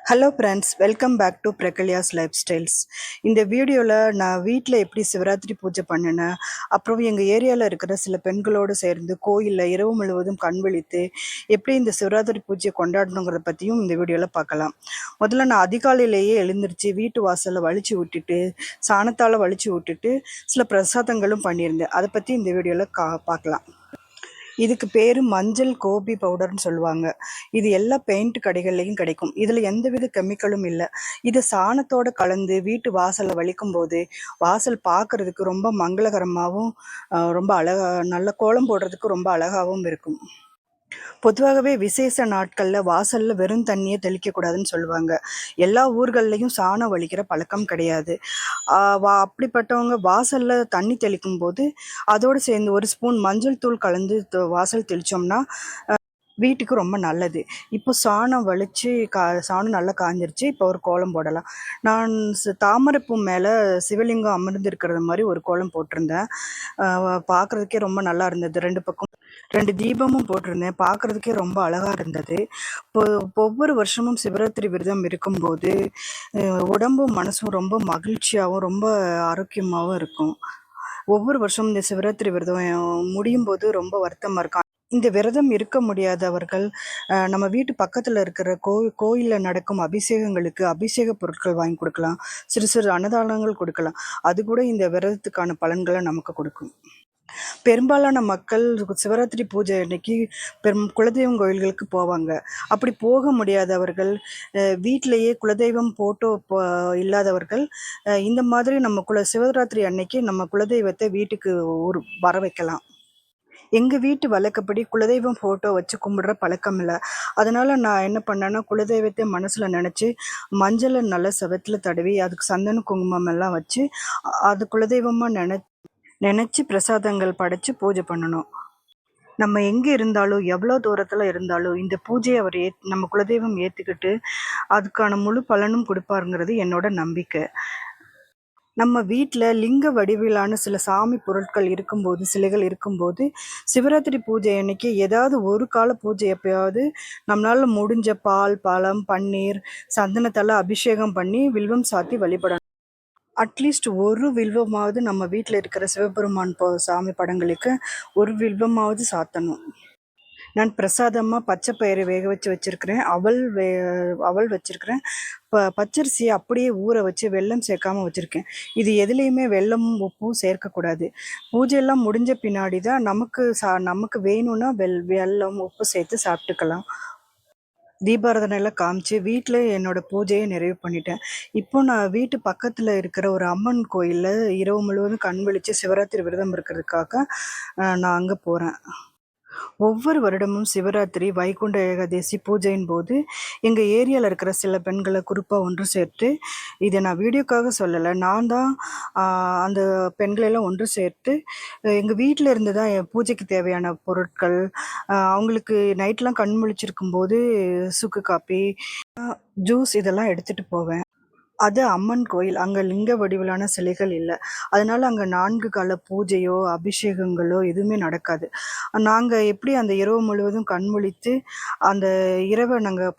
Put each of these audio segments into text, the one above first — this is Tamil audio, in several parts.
Hello friends, welcome back to Prakalya's lifestyles. இந்த வீடியோவில் நான் வீட்டில் எப்படி சிவராத்திரி பூஜை பண்ணினேன், அப்புறம் எங்கள் ஏரியாவில் இருக்கிற சில பெண்களோடு சேர்ந்து கோயிலில் இரவு முழுவதும் கண் விழித்து எப்படி இந்த சிவராத்திரி பூஜையை கொண்டாடணுங்கிறத பற்றியும் இந்த வீடியோவில் பார்க்கலாம். முதல்ல நான் அதிகாலையிலேயே எழுந்திரிச்சு வீட்டு வாசலில் வலிச்சு விட்டுட்டு சாணத்தால் வலிச்சு விட்டுட்டு சில பிரசாதங்களும் பண்ணியிருந்தேன். அதை பற்றி இந்த வீடியோவில் பார்க்கலாம். இதுக்கு பேர் மஞ்சள் கோபி பவுடர்னு சொல்லுவாங்க. இது எல்லா பெயிண்ட் கடைகள்லையும் கிடைக்கும். இதில் எந்தவித கெமிக்கலும் இல்லை. இது சாணத்தோடு கலந்து வீட்டு வாசலில் வலிக்கும் போது வாசல் பார்க்குறதுக்கு ரொம்ப மங்களகரமாகவும் ரொம்ப நல்ல கோலம் போடுறதுக்கு ரொம்ப அழகாகவும் இருக்கும். பொதுவாகவே விசேஷ நாட்களில் வாசலில் வெறும் தண்ணியை தெளிக்கக்கூடாதுன்னு சொல்லுவாங்க. எல்லா ஊர்கள்லையும் சாணம் வலிக்கிற பழக்கம் கிடையாது. அப்படிப்பட்டவங்க வாசலில் தண்ணி தெளிக்கும் போது அதோடு சேர்ந்து ஒரு ஸ்பூன் மஞ்சள் தூள் கலந்து வாசல் தெளித்தோம்னா வீட்டுக்கு ரொம்ப நல்லது. இப்போ சாணம் வலித்து சாணம் நல்லா காஞ்சிருச்சு. இப்போ ஒரு கோலம் போடலாம். நான் தாமரைப்பூ மேலே சிவலிங்கம் அமர்ந்து இருக்கிறது மாதிரி ஒரு கோலம் போட்டிருந்தேன். பார்க்குறதுக்கே ரொம்ப நல்லா இருந்தது. 2 பக்கம் 2 தீபமும் போட்டிருந்தேன். பார்க்குறதுக்கே ரொம்ப அழகாக இருந்தது. ஒவ்வொரு வருஷமும் சிவராத்திரி விரதம் இருக்கும்போது உடம்பும் மனசும் ரொம்ப மகிழ்ச்சியாகவும் ரொம்ப ஆரோக்கியமாகவும் இருக்கும். ஒவ்வொரு வருஷமும் இந்த சிவராத்திரி விரதம் முடியும் போது ரொம்ப வருத்தமாக இருக்கும். இந்த விரதம் இருக்க முடியாதவர்கள் நம்ம வீட்டு பக்கத்தில் இருக்கிற கோயிலில் நடக்கும் அபிஷேகங்களுக்கு அபிஷேக பொருட்கள் வாங்கி கொடுக்கலாம். சிறு சிறு அன்னதானங்கள் கொடுக்கலாம். அது கூட இந்த விரதத்துக்கான பலன்களை நமக்கு கொடுக்கும். பெரும்பாலான மக்கள் சிவராத்திரி பூஜை அன்னைக்கு குலதெய்வம் கோயில்களுக்கு போவாங்க. அப்படி போக முடியாதவர்கள், வீட்டிலையே குலதெய்வம் போட்டோ இல்லாதவர்கள் இந்த மாதிரி நம்ம சிவராத்திரி அன்னைக்கு நம்ம குலதெய்வத்தை வீட்டுக்கு வர வைக்கலாம். எங்கள் வீட்டு வழக்கப்படி குலதெய்வம் ஃபோட்டோ வச்சு கும்பிடுற பழக்கம் இல்லை. அதனால் நான் என்ன பண்ணேன்னா, குலதெய்வத்தை மனசில் நினச்சி மஞ்சளை நல்லா செவத்தில் தடவி அதுக்கு சந்தன குங்குமம் எல்லாம் வச்சு அது குலதெய்வமாக நினச்சி பிரசாதங்கள் படைச்சி பூஜை பண்ணணும். நம்ம எங்கே இருந்தாலும் எவ்வளோ தூரத்தில் இருந்தாலும் இந்த பூஜையை அவர் நம்ம குலதெய்வம் ஏற்றுக்கிட்டு அதுக்கான முழு பலனும் கொடுப்பாருங்கிறது என்னோட நம்பிக்கை. நம்ம வீட்டில் லிங்க வடிவிலான சில சாமி பொருட்கள் இருக்கும்போது, சிலைகள் இருக்கும்போது சிவராத்திரி பூஜை அன்னைக்கு ஏதாவது ஒரு கால பூஜை எப்பயாவது நம்மளால் முடிஞ்ச பால், பழம், பன்னீர், சந்தனத்தால் அபிஷேகம் பண்ணி வில்வம் சாத்தி வழிபடணும். அட்லீஸ்ட் ஒரு வில்வமாவது நம்ம வீட்டில் இருக்கிற சிவபெருமான் சாமி படங்களுக்கு ஒரு வில்வமாவது சாத்தணும். நான் பிரசாதமாக பச்சை பயிறு வேக வச்சு வச்சுருக்கிறேன். அவல் வச்சுருக்கிறேன். பச்சரிசியை அப்படியே ஊற வச்சு வெல்லம் சேர்க்காமல் வச்சுருக்கேன். இது எதுலேயுமே வெல்லமும் உப்பும் சேர்க்கக்கூடாது. பூஜையெல்லாம் முடிஞ்ச பின்னாடி தான் நமக்கு வேணும்னா வெல்லம் உப்பு சேர்த்து சாப்பிட்டுக்கலாம். தீபாராதனையெல்லாம் காமிச்சு வீட்டில் என்னோடய பூஜையை நிறைவு பண்ணிட்டேன். இப்போ நான் வீட்டு பக்கத்தில் இருக்கிற ஒரு அம்மன் கோயிலில் இரவு முழுவதும் கண் விழித்து சிவராத்திரி விரதம் இருக்கிறதுக்காக நான் அங்கே போகிறேன். ஒவ்வொரு வருடமும் சிவராத்திரி, வைகுண்ட ஏகாதசி பூஜையின் போது எங்கள் ஏரியாவில் இருக்கிற சில பெண்களை குறிப்பாக ஒன்று சேர்த்து, இதை நான் வீடியோக்காக சொல்லலை, நான் தான் அந்த பெண்களெல்லாம் ஒன்று சேர்த்து எங்கள் வீட்டில் இருந்து தான் என் பூஜைக்கு தேவையான பொருட்கள், அவங்களுக்கு நைட்லாம் கண் முழிச்சிருக்கும் போது சுக்கு காப்பி, ஜூஸ் இதெல்லாம் எடுத்துகிட்டு போவேன். அது அம்மன் கோயில். அங்கே லிங்க வடிவிலான சிலைகள் இல்லை. அதனால் அங்கே 4 கால பூஜையோ அபிஷேகங்களோ எதுவுமே நடக்காது. நாங்கள் எப்படி அந்த இரவு முழுவதும் கண் முழித்து அந்த இரவை நாங்கள்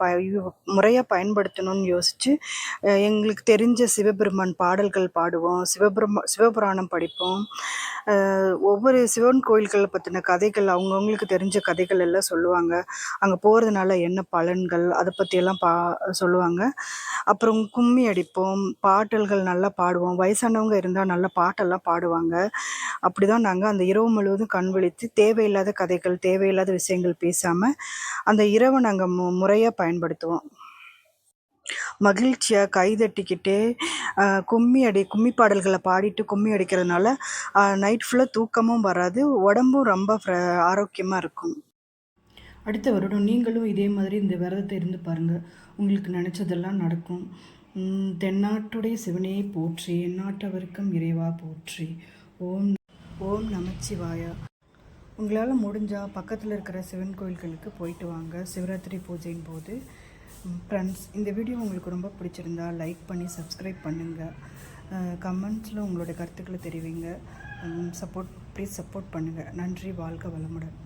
முறையாக பயன்படுத்தணும்னு யோசித்து எங்களுக்கு தெரிஞ்ச சிவபெருமான் பாடல்கள் பாடுவோம். சிவபுராணம் படிப்போம். ஒவ்வொரு சிவன் கோயில்களை பற்றின கதைகள் அவங்கவுங்களுக்கு தெரிஞ்ச கதைகள் எல்லாம் சொல்லுவாங்க. அங்கே போகிறதுனால என்ன பலன்கள் அதை பற்றியெல்லாம் சொல்லுவாங்க. அப்புறம் கும்மி அடிப்போம். பாடல்கள் நல்லா பாடுவோம். வயசானவங்க இருந்தால் நல்லா பாட்டெல்லாம் பாடுவாங்க. அப்படி தான் நாங்கள் அந்த இரவு முழுவதும் கண் விழித்து தேவையில்லாத கதைகள், தேவையில்லாத விஷயங்கள் பேசாமல் அந்த இரவை நாங்கள் முறையாக பயன்படுத்துவோம். மகிழ்ச்சியாக கைதட்டிக்கிட்டே கும்மி பாடல்களை பாடிட்டு கும்மி அடிக்கிறதுனால நைட் ஃபுல்லாக தூக்கமும் வராது, உடம்பும் ரொம்ப ஆரோக்கியமாக இருக்கும். அடுத்த வருடம் நீங்களும் இதே மாதிரி இந்த விரதத்தை இருந்து பாருங்கள். உங்களுக்கு நினச்சதெல்லாம் நடக்கும். தென்னாட்டுடைய சிவனையை போற்றி, எந்நாட்டவருக்கும் இறைவா போற்றி. ஓம் ஓம் நமச்சிவாயா. உங்களால் முடிஞ்சால் பக்கத்தில் இருக்கிற சிவன் கோயில்களுக்கு போயிட்டு வாங்க சிவராத்திரி பூஜையின் போது. ஃப்ரெண்ட்ஸ், இந்த வீடியோ உங்களுக்கு ரொம்ப பிடிச்சிருந்தா லைக் பண்ணி சப்ஸ்கிரைப் பண்ணுங்கள். கமெண்ட்ஸில் உங்களுடைய கருத்துக்களை தெரிவிங்க. ப்ளீஸ் சப்போர்ட் பண்ணுங்கள். நன்றி. வாழ்க வளமுடன்.